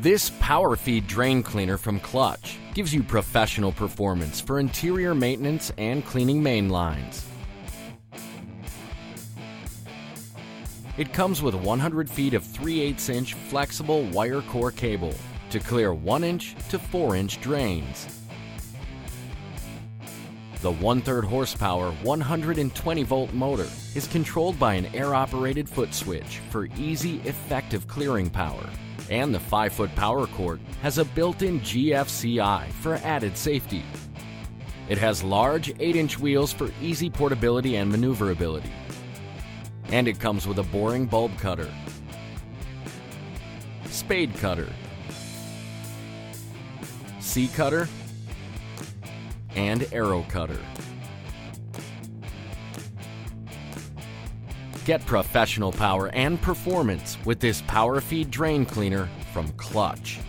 This power feed drain cleaner from Klutch gives you professional performance for interior maintenance and cleaning main lines. It comes with 100 feet of 3/8-inch flexible wire core cable to clear 1-inch to 4-inch drains. The 1/3 horsepower 120-volt motor is controlled by an air-operated foot switch for easy, effective clearing power. And the 5-foot power cord has a built-in GFCI for added safety. It has large 8-inch wheels for easy portability and maneuverability. And it comes with a boring bulb cutter, spade cutter, C-cutter, and arrow cutter. Get professional power and performance with this power feed drain cleaner from Klutch.